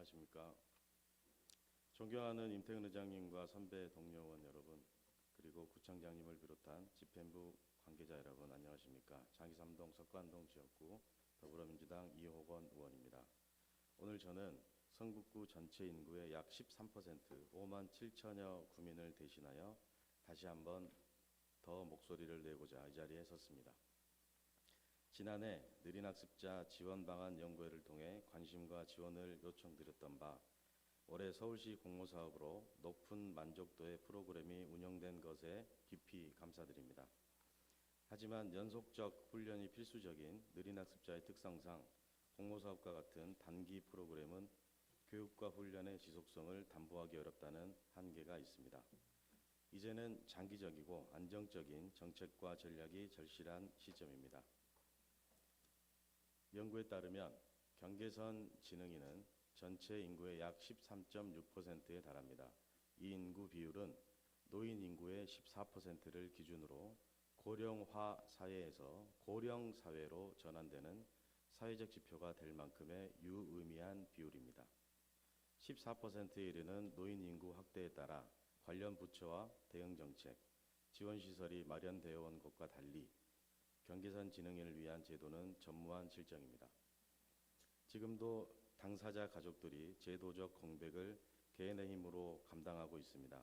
안녕하십니까. 존경하는 임태근 의장님과 선배 동료 의원 여러분, 그리고 구청장님을 비롯한 집행부 관계자 여러분 안녕하십니까. 장기삼동 석관동 지역구 더불어민주당 이호건 의원입니다. 오늘 저는 성북구 전체 인구의 약 13%, 5만 7천여 구민을 대신하여 다시 한번 더 목소리를 내고자 이 자리에 섰습니다. 지난해 느린학습자 지원 방안 연구회를 통해 관심과 지원을 요청드렸던 바 올해 서울시 공모사업으로 높은 만족도의 프로그램이 운영된 것에 깊이 감사드립니다. 하지만 연속적 훈련이 필수적인 느린학습자의 특성상 공모사업과 같은 단기 프로그램은 교육과 훈련의 지속성을 담보하기 어렵다는 한계가 있습니다. 이제는 장기적이고 안정적인 정책과 전략이 절실한 시점입니다. 연구에 따르면 경계선 지능인은 전체 인구의 약 13.6%에 달합니다. 이 인구 비율은 노인 인구의 14%를 기준으로 고령화 사회에서 고령 사회로 전환되는 사회적 지표가 될 만큼의 유의미한 비율입니다. 14%에 이르는 노인 인구 확대에 따라 관련 부처와 대응 정책, 지원 시설이 마련되어 온 것과 달리 경계선 지능인을 위한 제도는 전무한 실정입니다. 지금도 당사자 가족들이 제도적 공백을 개인의 힘으로 감당하고 있습니다.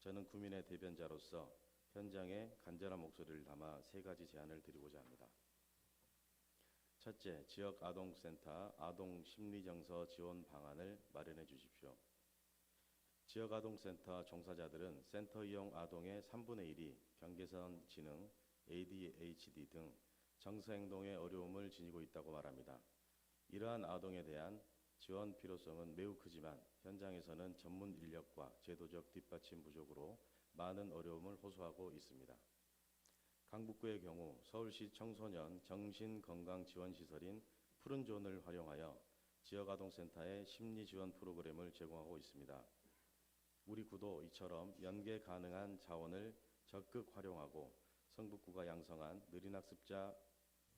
저는 구민의 대변자로서 현장에 간절한 목소리를 담아 세 가지 제안을 드리고자 합니다. 첫째, 지역 아동센터 아동 심리정서 지원 방안을 마련해 주십시오. 지역 아동센터 종사자들은 센터 이용 아동의 3분의 1이 경계선 지능, ADHD 등 정서행동의 어려움을 지니고 있다고 말합니다. 이러한 아동에 대한 지원 필요성은 매우 크지만 현장에서는 전문 인력과 제도적 뒷받침 부족으로 많은 어려움을 호소하고 있습니다. 강북구의 경우 서울시 청소년 정신건강지원시설인 푸른존을 활용하여 지역아동센터에 심리지원 프로그램을 제공하고 있습니다. 우리 구도 이처럼 연계 가능한 자원을 적극 활용하고 성북구가 양성한 느린학습자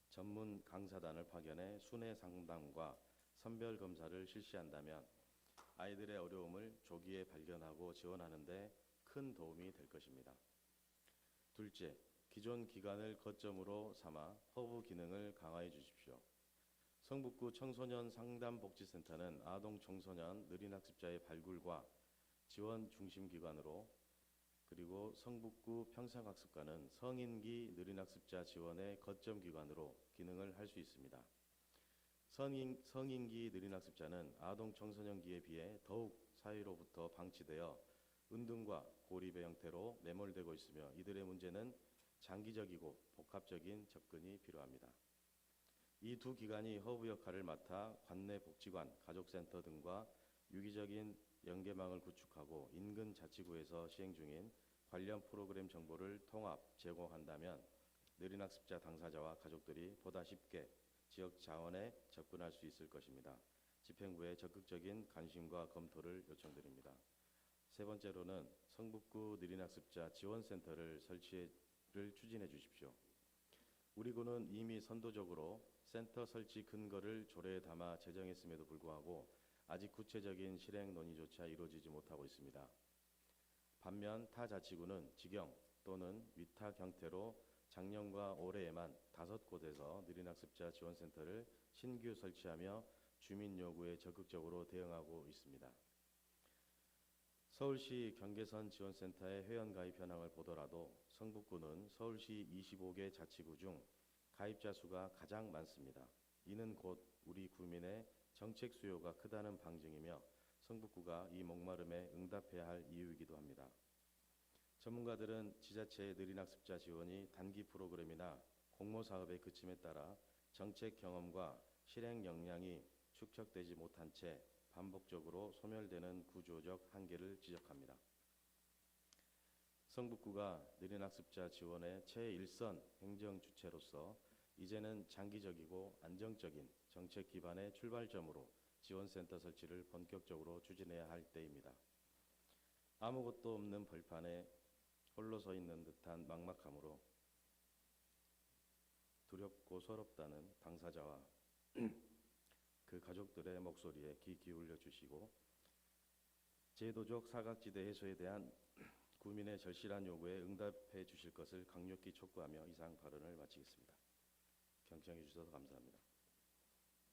전문 강사단을 파견해 순회 상담과 선별 검사를 실시한다면 아이들의 어려움을 조기에 발견하고 지원하는 데 큰 도움이 될 것입니다. 둘째, 기존 기관을 거점으로 삼아 허브 기능을 강화해 주십시오. 성북구 청소년 상담복지센터는 아동 청소년 느린학습자의 발굴과 지원 중심 기관으로, 그리고 성북구 평생학습관은 성인기 느린학습자 지원의 거점 기관으로 기능을 할 수 있습니다. 성인기 느린학습자는 아동 청소년기에 비해 더욱 사회로부터 방치되어 은둔과 고립의 형태로 매몰되고 있으며 이들의 문제는 장기적이고 복합적인 접근이 필요합니다. 이 두 기관이 허브 역할을 맡아 관내 복지관, 가족센터 등과 유기적인 연계망을 구축하고 인근 자치구에서 시행 중인 관련 프로그램 정보를 통합 제공한다면 느린학습자 당사자와 가족들이 보다 쉽게 지역 자원에 접근할 수 있을 것입니다. 집행부의 적극적인 관심과 검토를 요청드립니다. 세 번째로는 성북구 느린학습자 지원센터를 설치를 추진해 주십시오. 우리 구는 이미 선도적으로 센터 설치 근거를 조례에 담아 제정했음에도 불구하고 아직 구체적인 실행 논의조차 이루어지지 못하고 있습니다. 반면 타 자치구는 직영 또는 위탁 형태로 작년과 올해에만 5곳에서 느린학습자 지원센터를 신규 설치하며 주민 요구에 적극적으로 대응하고 있습니다. 서울시 경계선 지원센터의 회원가입 현황을 보더라도 성북구는 서울시 25개 자치구 중 가입자 수가 가장 많습니다. 이는 곧 우리 구민의 정책 수요가 크다는 방증이며 성북구가 이 목마름에 응답해야 할 이유이기도 합니다. 전문가들은 지자체의 느린학습자 지원이 단기 프로그램이나 공모사업의 그침에 따라 정책 경험과 실행 역량이 축적되지 못한 채 반복적으로 소멸되는 구조적 한계를 지적합니다. 성북구가 느린학습자 지원의 최일선 행정 주체로서 이제는 장기적이고 안정적인 정책 기반의 출발점으로 지원센터 설치를 본격적으로 추진해야 할 때입니다. 아무것도 없는 벌판에 홀로 서 있는 듯한 막막함으로 두렵고 서럽다는 당사자와 그 가족들의 목소리에 귀 기울여 주시고 제도적 사각지대 해소에 대한 국민의 절실한 요구에 응답해 주실 것을 강력히 촉구하며 이상 발언을 마치겠습니다. 경청해 주셔서 감사합니다.